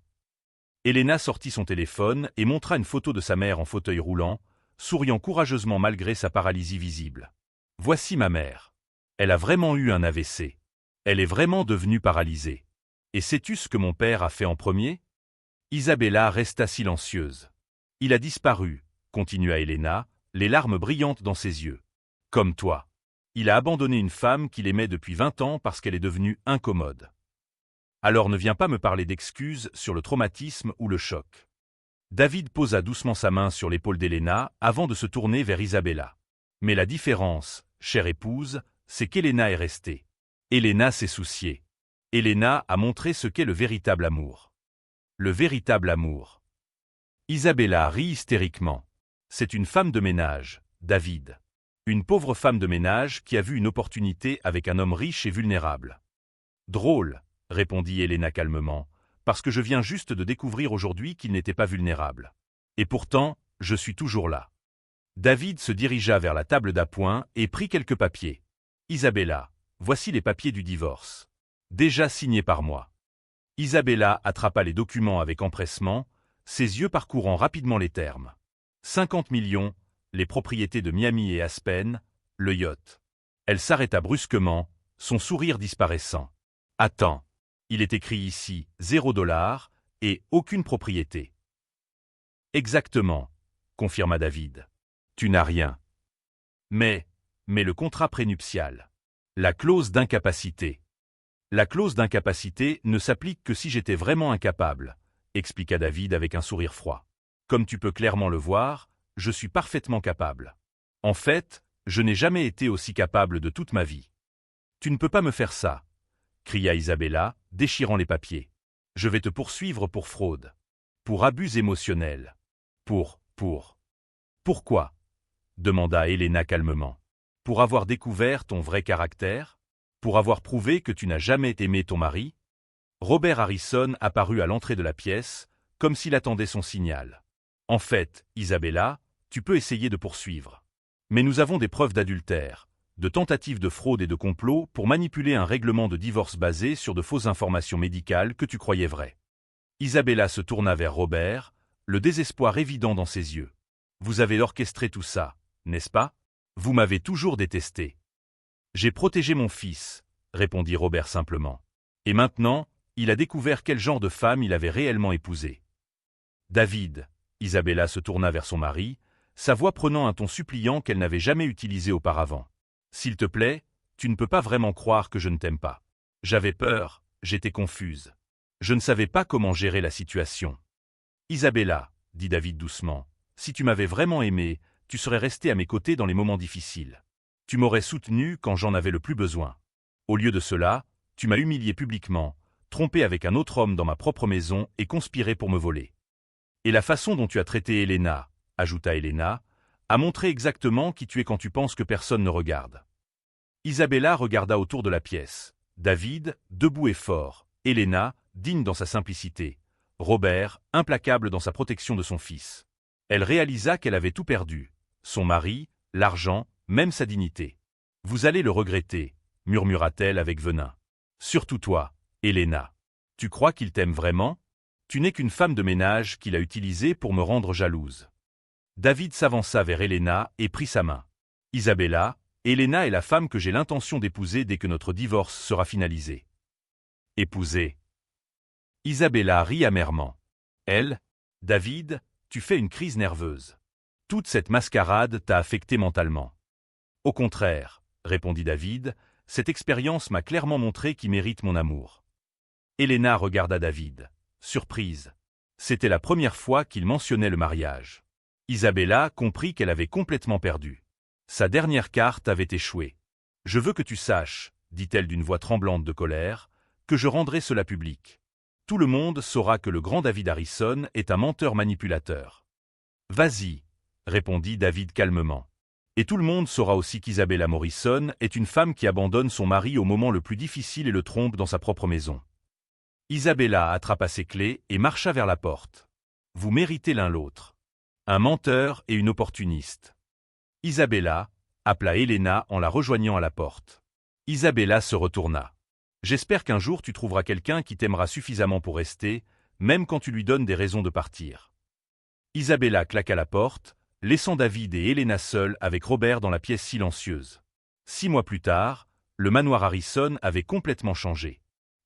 A: Elena sortit son téléphone et montra une photo de sa mère en fauteuil roulant, souriant courageusement malgré sa paralysie visible. « Voici ma mère. Elle a vraiment eu un AVC. Elle est vraiment devenue paralysée. Et sais-tu ce que mon père a fait en premier ?» Isabella resta silencieuse. « Il a disparu, » continua Elena, les larmes brillantes dans ses yeux. « Comme toi. Il a abandonné une femme qu'il aimait depuis 20 ans parce qu'elle est devenue incommode. Alors ne viens pas me parler d'excuses sur le traumatisme ou le choc. » David posa doucement sa main sur l'épaule d'Elena avant de se tourner vers Isabella. « Mais la différence, chère épouse, c'est qu'Elena est restée. Elena s'est souciée. Elena a montré ce qu'est le véritable amour. » Le véritable amour. Isabella rit hystériquement. « C'est une femme de ménage, David. Une pauvre femme de ménage qui a vu une opportunité avec un homme riche et vulnérable. »« Drôle, » répondit Elena calmement, « parce que je viens juste de découvrir aujourd'hui qu'il n'était pas vulnérable. Et pourtant, je suis toujours là. » David se dirigea vers la table d'appoint et prit quelques papiers. « Isabella, voici les papiers du divorce. Déjà signés par moi. » Isabella attrapa les documents avec empressement, ses yeux parcourant rapidement les termes. 50 millions, les propriétés de Miami et Aspen, le yacht. Elle s'arrêta brusquement, son sourire disparaissant. Attends. Il est écrit ici 0 $ et aucune propriété. Exactement, confirma David. Tu n'as rien. Mais le contrat prénuptial. La clause d'incapacité. La clause d'incapacité ne s'applique que si j'étais vraiment incapable, expliqua David avec un sourire froid. Comme tu peux clairement le voir, je suis parfaitement capable. En fait, je n'ai jamais été aussi capable de toute ma vie. Tu ne peux pas me faire ça, cria Isabella, déchirant les papiers. Je vais te poursuivre pour fraude. Pour abus émotionnel. Pourquoi? Demanda Helena calmement. Pour avoir découvert ton vrai caractère? Pour avoir prouvé que tu n'as jamais aimé ton mari? Robert Harrison apparut à l'entrée de la pièce, comme s'il attendait son signal. En fait, Isabella, tu peux essayer de poursuivre. Mais nous avons des preuves d'adultère, de tentatives de fraude et de complot pour manipuler un règlement de divorce basé sur de fausses informations médicales que tu croyais vraies. Isabella se tourna vers Robert, le désespoir évident dans ses yeux. Vous avez orchestré tout ça, n'est-ce pas? Vous m'avez toujours détesté. J'ai protégé mon fils, répondit Robert simplement. Et maintenant, il a découvert quel genre de femme il avait réellement épousée. David, Isabella se tourna vers son mari, sa voix prenant un ton suppliant qu'elle n'avait jamais utilisé auparavant. S'il te plaît, tu ne peux pas vraiment croire que je ne t'aime pas. J'avais peur, j'étais confuse. Je ne savais pas comment gérer la situation. Isabella, dit David doucement, si tu m'avais vraiment aimé, tu serais restée à mes côtés dans les moments difficiles. Tu m'aurais soutenu quand j'en avais le plus besoin. Au lieu de cela, tu m'as humilié publiquement, trompé avec un autre homme dans ma propre maison et conspiré pour me voler. Et la façon dont tu as traité Helena, ajouta Helena, a montré exactement qui tu es quand tu penses que personne ne regarde. Isabella regarda autour de la pièce. David, debout et fort, Helena, digne dans sa simplicité, Robert, implacable dans sa protection de son fils. Elle réalisa qu'elle avait tout perdu, son mari, l'argent, même sa dignité. « Vous allez le regretter », murmura-t-elle avec venin. « Surtout toi, Helena. Tu crois qu'il t'aime vraiment? Tu n'es qu'une femme de ménage qu'il a utilisée pour me rendre jalouse. » David s'avança vers Helena et prit sa main. « Isabella, Helena est la femme que j'ai l'intention d'épouser dès que notre divorce sera finalisé. » Épouser. Isabella rit amèrement. Elle, David, tu fais une crise nerveuse. Toute cette mascarade t'a affecté mentalement. Au contraire, répondit David, cette expérience m'a clairement montré qui mérite mon amour. Helena regarda David, surprise. C'était la première fois qu'il mentionnait le mariage. Isabella comprit qu'elle avait complètement perdu. Sa dernière carte avait échoué. « Je veux que tu saches, dit-elle d'une voix tremblante de colère, que je rendrai cela public. Tout le monde saura que le grand David Harrison est un menteur manipulateur. »« Vas-y, » répondit David calmement. Et tout le monde saura aussi qu'Isabella Morrison est une femme qui abandonne son mari au moment le plus difficile et le trompe dans sa propre maison. Isabella attrapa ses clés et marcha vers la porte. Vous méritez l'un l'autre. Un menteur et une opportuniste. Isabella appela Helena en la rejoignant à la porte. Isabella se retourna. J'espère qu'un jour tu trouveras quelqu'un qui t'aimera suffisamment pour rester, même quand tu lui donnes des raisons de partir. Isabella claqua la porte, laissant David et Helena seuls avec Robert dans la pièce silencieuse. 6 mois plus tard, le manoir Harrison avait complètement changé.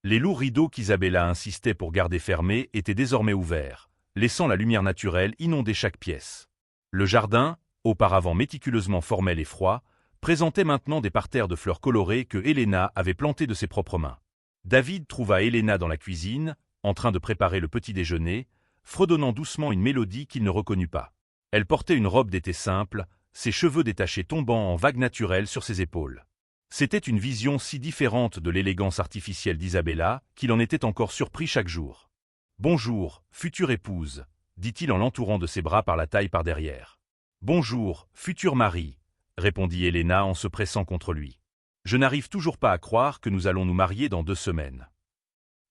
A: Les lourds rideaux qu'Isabella insistait pour garder fermés étaient désormais ouverts, laissant la lumière naturelle inonder chaque pièce. Le jardin, auparavant méticuleusement formel et froid, présentait maintenant des parterres de fleurs colorées que Helena avait plantées de ses propres mains. David trouva Helena dans la cuisine, en train de préparer le petit déjeuner, fredonnant doucement une mélodie qu'il ne reconnut pas. Elle portait une robe d'été simple, ses cheveux détachés tombant en vagues naturelles sur ses épaules. C'était une vision si différente de l'élégance artificielle d'Isabella qu'il en était encore surpris chaque jour. « Bonjour, future épouse », dit-il en l'entourant de ses bras par la taille par derrière. « Bonjour, futur mari », répondit Helena en se pressant contre lui. « Je n'arrive toujours pas à croire que nous allons nous marier dans 2 semaines. »«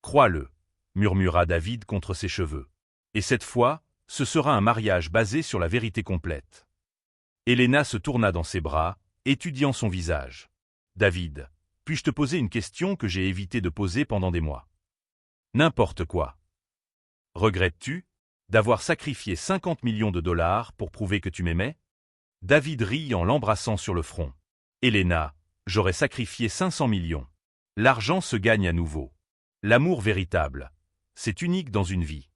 A: Crois-le », murmura David contre ses cheveux. « Et cette fois, ce sera un mariage basé sur la vérité complète. » Helena se tourna dans ses bras, étudiant son visage. « David, puis-je te poser une question que j'ai évité de poser pendant des mois? N'importe quoi. Regrettes-tu d'avoir sacrifié 50 millions de dollars pour prouver que tu m'aimais? David rit en l'embrassant sur le front. Elena, j'aurais sacrifié 500 millions. L'argent se gagne à nouveau. L'amour véritable, c'est unique dans une vie.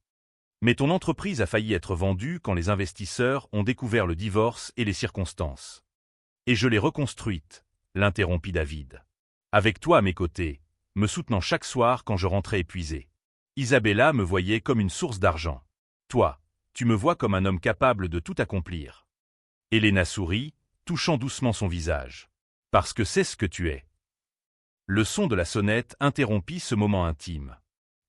A: Mais ton entreprise a failli être vendue quand les investisseurs ont découvert le divorce et les circonstances. Et je l'ai reconstruite, l'interrompit David. Avec toi à mes côtés, me soutenant chaque soir quand je rentrais épuisé. Isabella me voyait comme une source d'argent. Toi, tu me vois comme un homme capable de tout accomplir. Elena sourit, touchant doucement son visage. Parce que c'est ce que tu es. Le son de la sonnette interrompit ce moment intime.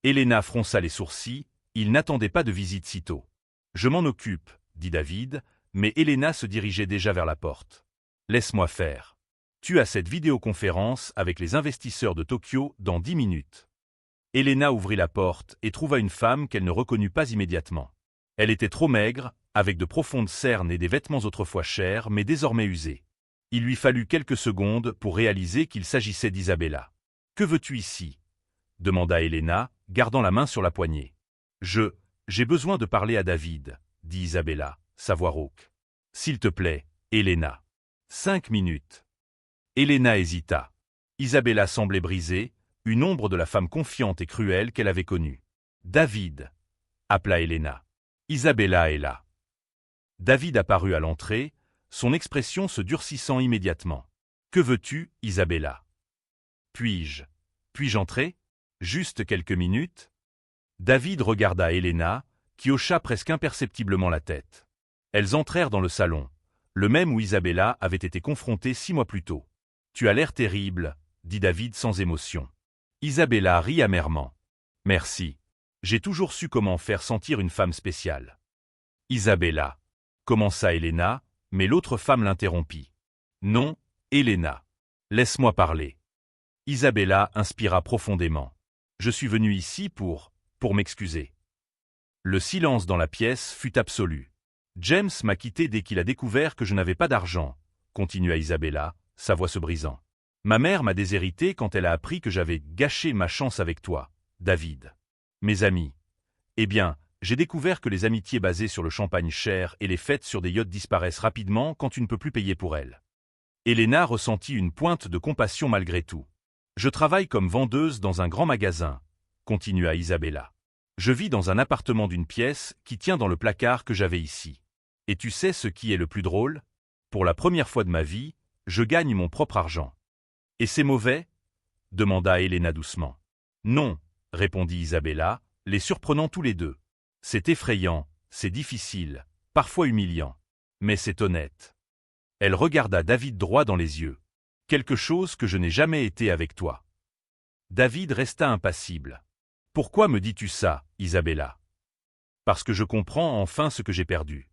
A: Elena fronça les sourcils, il n'attendait pas de visite sitôt. Je m'en occupe, dit David, mais Elena se dirigeait déjà vers la porte. Laisse-moi faire. Tu as cette vidéoconférence avec les investisseurs de Tokyo dans 10 minutes. Elena ouvrit la porte et trouva une femme qu'elle ne reconnut pas immédiatement. Elle était trop maigre, avec de profondes cernes et des vêtements autrefois chers mais désormais usés. Il lui fallut quelques secondes pour réaliser qu'il s'agissait d'Isabella. « Que veux-tu ici » demanda Elena, gardant la main sur la poignée. « J'ai besoin de parler à David, » dit Isabella, sa voix rauque. « S'il te plaît, Elena. » 5 minutes. Elena hésita. Isabella semblait brisée, une ombre de la femme confiante et cruelle qu'elle avait connue. « David » appela Elena. « Isabella est là. » David apparut à l'entrée, son expression se durcissant immédiatement. « Que veux-tu, Isabella ?»« Puis-je entrer ? Juste quelques minutes ?» David regarda Elena, qui hocha presque imperceptiblement la tête. Elles entrèrent dans le salon, le même où Isabella avait été confrontée 6 mois plus tôt. « Tu as l'air terrible, » dit David sans émotion. Isabella rit amèrement. « Merci. J'ai toujours su comment faire sentir une femme spéciale. » Isabella, commença Elena, mais l'autre femme l'interrompit. « Non, Elena. Laisse-moi parler. » Isabella inspira profondément. « Je suis venue ici pour m'excuser. » Le silence dans la pièce fut absolu. « James m'a quitté dès qu'il a découvert que je n'avais pas d'argent, » continua Isabella, sa voix se brisant. « Ma mère m'a déshérité quand elle a appris que j'avais gâché ma chance avec toi, David. Mes amis. Eh bien, j'ai découvert que les amitiés basées sur le champagne cher et les fêtes sur des yachts disparaissent rapidement quand tu ne peux plus payer pour elles. » Elena ressentit une pointe de compassion malgré tout. « Je travaille comme vendeuse dans un grand magasin, » continua Isabella. « Je vis dans un appartement d'une pièce qui tient dans le placard que j'avais ici. Et tu sais ce qui est le plus drôle? Pour la première fois de ma vie, je gagne mon propre argent. »« Et c'est mauvais ?» demanda Elena doucement. « Non, » répondit Isabella, les surprenant tous les deux. « C'est effrayant, c'est difficile, parfois humiliant. Mais c'est honnête. » Elle regarda David droit dans les yeux. « Quelque chose que je n'ai jamais été avec toi. » David resta impassible. « Pourquoi me dis-tu ça, Isabella ? » « Parce que je comprends enfin ce que j'ai perdu. »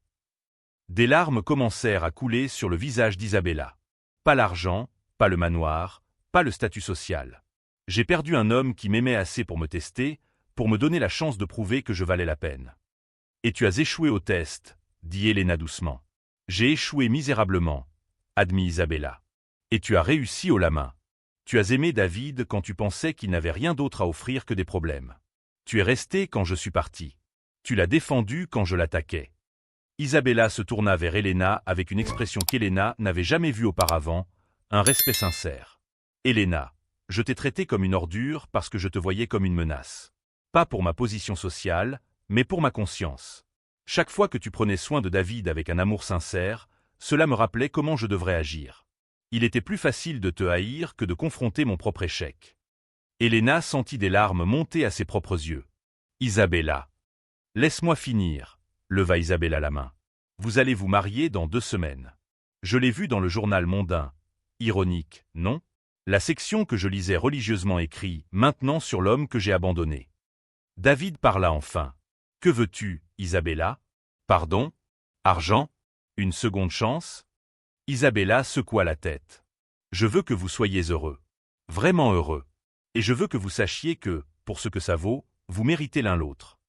A: Des larmes commencèrent à couler sur le visage d'Isabella. Pas l'argent, pas le manoir, pas le statut social. J'ai perdu un homme qui m'aimait assez pour me tester, pour me donner la chance de prouver que je valais la peine. « Et tu as échoué au test, » dit Elena doucement. « J'ai échoué misérablement, » admit Isabella. « Et tu as réussi haut la main. Tu as aimé David quand tu pensais qu'il n'avait rien d'autre à offrir que des problèmes. Tu es resté quand je suis parti. Tu l'as défendu quand je l'attaquais. » Isabella se tourna vers Elena avec une expression qu'Elena n'avait jamais vue auparavant, un respect sincère. « Elena, je t'ai traité comme une ordure parce que je te voyais comme une menace. Pas pour ma position sociale, mais pour ma conscience. Chaque fois que tu prenais soin de David avec un amour sincère, cela me rappelait comment je devrais agir. Il était plus facile de te haïr que de confronter mon propre échec. » Elena sentit des larmes monter à ses propres yeux. « Isabella. »« Laisse-moi finir, » leva Isabella la main. « Vous allez vous marier dans 2 semaines. Je l'ai vu dans le journal mondain. Ironique, non ? La section que je lisais religieusement écrit « Maintenant sur l'homme que j'ai abandonné. » David parla enfin. « Que veux-tu, Isabella ? Pardon ? Argent ? Une seconde chance ?» Isabella secoua la tête. « Je veux que vous soyez heureux. Vraiment heureux. Et je veux que vous sachiez que, pour ce que ça vaut, vous méritez l'un l'autre. »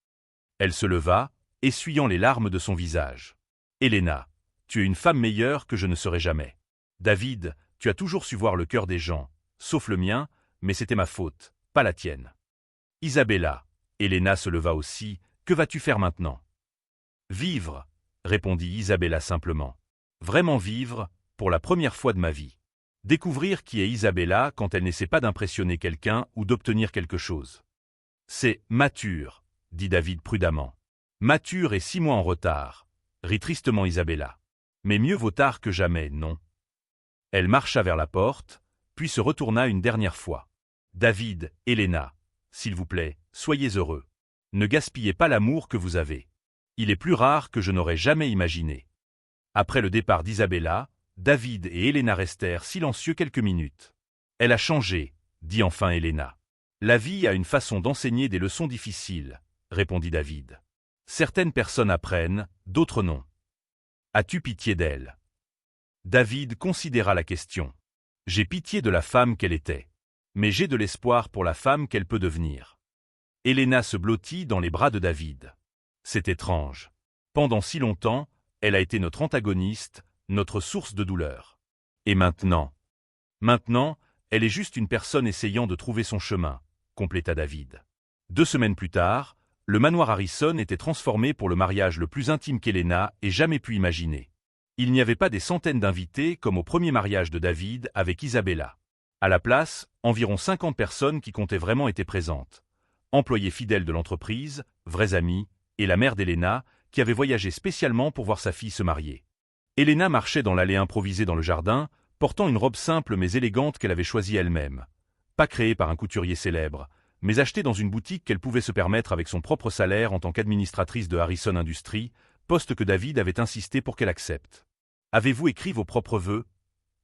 A: Elle se leva, essuyant les larmes de son visage. « Elena, tu es une femme meilleure que je ne serai jamais. David, tu as toujours su voir le cœur des gens, sauf le mien, mais c'était ma faute, pas la tienne. Isabella, Elena se leva aussi. « Que vas-tu faire maintenant ?»« Vivre, » répondit Isabella simplement. « Vraiment vivre, pour la première fois de ma vie. Découvrir qui est Isabella quand elle n'essaie pas d'impressionner quelqu'un ou d'obtenir quelque chose. »« C'est mature, » dit David prudemment. « Mature et 6 mois en retard, » rit tristement Isabella. « Mais mieux vaut tard que jamais, non ?» Elle marcha vers la porte, puis se retourna une dernière fois. « David, Elena, s'il vous plaît, soyez heureux. Ne gaspillez pas l'amour que vous avez. Il est plus rare que je n'aurais jamais imaginé. » Après le départ d'Isabella, David et Elena restèrent silencieux quelques minutes. « Elle a changé, » dit enfin Elena. « La vie a une façon d'enseigner des leçons difficiles, » répondit David. « Certaines personnes apprennent, d'autres non. As-tu pitié d'elle » David considéra la question. « J'ai pitié de la femme qu'elle était. Mais j'ai de l'espoir pour la femme qu'elle peut devenir. » Elena se blottit dans les bras de David. C'est étrange. Pendant si longtemps, elle a été notre antagoniste, notre source de douleur. Et maintenant? Maintenant, elle est juste une personne essayant de trouver son chemin, compléta David. 2 semaines plus tard, le manoir Harrison était transformé pour le mariage le plus intime qu'Elena ait jamais pu imaginer. Il n'y avait pas des centaines d'invités comme au premier mariage de David avec Isabella. À la place, environ 50 personnes qui comptaient vraiment étaient présentes. Employés fidèles de l'entreprise, vrais amis, et la mère d'Elena, qui avait voyagé spécialement pour voir sa fille se marier. Elena marchait dans l'allée improvisée dans le jardin, portant une robe simple mais élégante qu'elle avait choisie elle-même. Pas créée par un couturier célèbre, mais achetée dans une boutique qu'elle pouvait se permettre avec son propre salaire en tant qu'administratrice de Harrison Industries, poste que David avait insisté pour qu'elle accepte. « Avez-vous écrit vos propres vœux ?»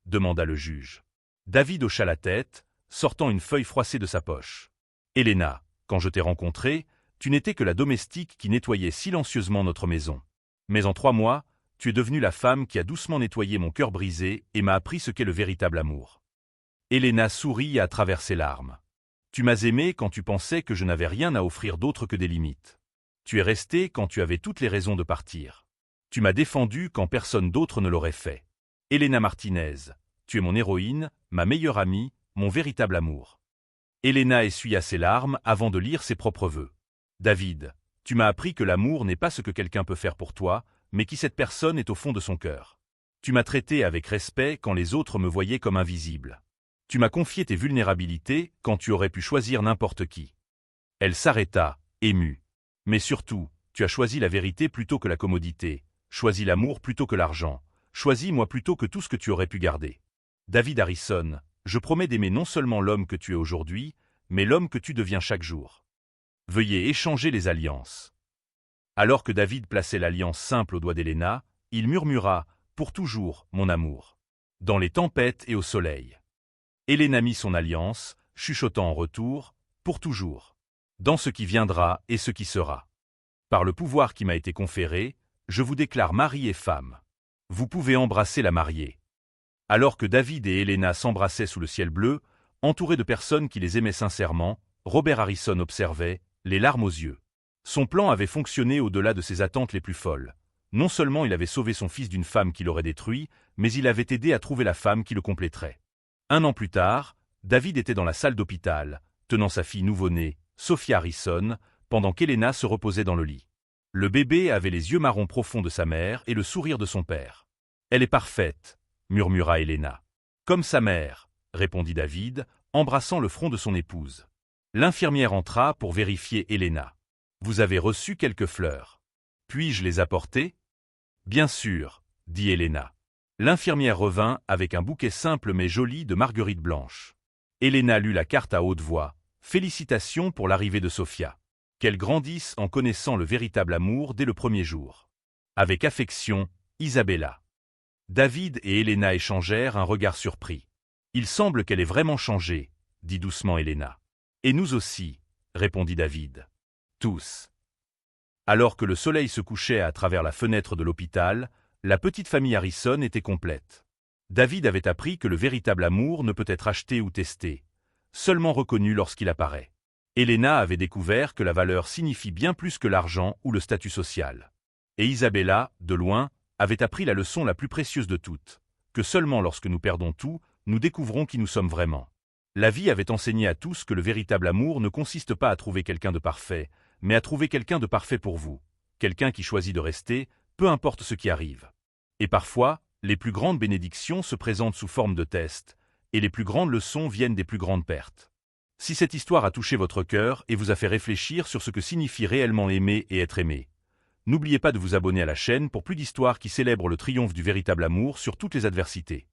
A: demanda le juge. David hocha la tête, sortant une feuille froissée de sa poche. « Elena, quand je t'ai rencontrée, tu n'étais que la domestique qui nettoyait silencieusement notre maison. Mais en 3 mois, tu es devenue la femme qui a doucement nettoyé mon cœur brisé et m'a appris ce qu'est le véritable amour. » Elena sourit à travers ses larmes. « Tu m'as aimé quand tu pensais que je n'avais rien à offrir d'autre que des limites. Tu es resté quand tu avais toutes les raisons de partir. Tu m'as défendu quand personne d'autre ne l'aurait fait. Elena Martinez, tu es mon héroïne, ma meilleure amie, mon véritable amour. » Elena essuya ses larmes avant de lire ses propres vœux. « David, tu m'as appris que l'amour n'est pas ce que quelqu'un peut faire pour toi, mais qui cette personne est au fond de son cœur. Tu m'as traité avec respect quand les autres me voyaient comme invisible. Tu m'as confié tes vulnérabilités quand tu aurais pu choisir n'importe qui. » Elle s'arrêta, émue. « Mais surtout, tu as choisi la vérité plutôt que la commodité, choisi l'amour plutôt que l'argent, choisi moi plutôt que tout ce que tu aurais pu garder. David Harrison, je promets d'aimer non seulement l'homme que tu es aujourd'hui, mais l'homme que tu deviens chaque jour. Veuillez échanger les alliances. » Alors que David plaçait l'alliance simple au doigt d'Elena, il murmura « Pour toujours, mon amour. » Dans les tempêtes et au soleil. Elena mit son alliance, chuchotant en retour « Pour toujours. Dans ce qui viendra et ce qui sera. Par le pouvoir qui m'a été conféré, je vous déclare mari et femme. Vous pouvez embrasser la mariée. » Alors que David et Elena s'embrassaient sous le ciel bleu, entourés de personnes qui les aimaient sincèrement, Robert Harrison observait, les larmes aux yeux. Son plan avait fonctionné au-delà de ses attentes les plus folles. Non seulement il avait sauvé son fils d'une femme qui l'aurait détruit, mais il avait aidé à trouver la femme qui le compléterait. 1 an plus tard, David était dans la salle d'hôpital, tenant sa fille nouveau-née, Sophia Harrison, pendant qu'Elena se reposait dans le lit. Le bébé avait les yeux marrons profonds de sa mère et le sourire de son père. « Elle est parfaite, » murmura Elena. « Comme sa mère, » répondit David, embrassant le front de son épouse. L'infirmière entra pour vérifier Elena. « Vous avez reçu quelques fleurs. Puis-je les apporter ?»« Bien sûr, » dit Elena. L'infirmière revint avec un bouquet simple mais joli de marguerites blanches. Elena lut la carte à haute voix. « Félicitations pour l'arrivée de Sophia. Qu'elle grandisse en connaissant le véritable amour dès le premier jour. Avec affection, Isabella. » David et Elena échangèrent un regard surpris. « Il semble qu'elle ait vraiment changé, » dit doucement Elena. « Et nous aussi, » répondit David. Tous. Alors que le soleil se couchait à travers la fenêtre de l'hôpital, la petite famille Harrison était complète. David avait appris que le véritable amour ne peut être acheté ou testé, seulement reconnu lorsqu'il apparaît. Elena avait découvert que la valeur signifie bien plus que l'argent ou le statut social. Et Isabella, de loin, avait appris la leçon la plus précieuse de toutes, que seulement lorsque nous perdons tout, nous découvrons qui nous sommes vraiment. La vie avait enseigné à tous que le véritable amour ne consiste pas à trouver quelqu'un de parfait, mais à trouver quelqu'un de parfait pour vous, quelqu'un qui choisit de rester, peu importe ce qui arrive. Et parfois, les plus grandes bénédictions se présentent sous forme de tests, et les plus grandes leçons viennent des plus grandes pertes. Si cette histoire a touché votre cœur et vous a fait réfléchir sur ce que signifie réellement aimer et être aimé, n'oubliez pas de vous abonner à la chaîne pour plus d'histoires qui célèbrent le triomphe du véritable amour sur toutes les adversités.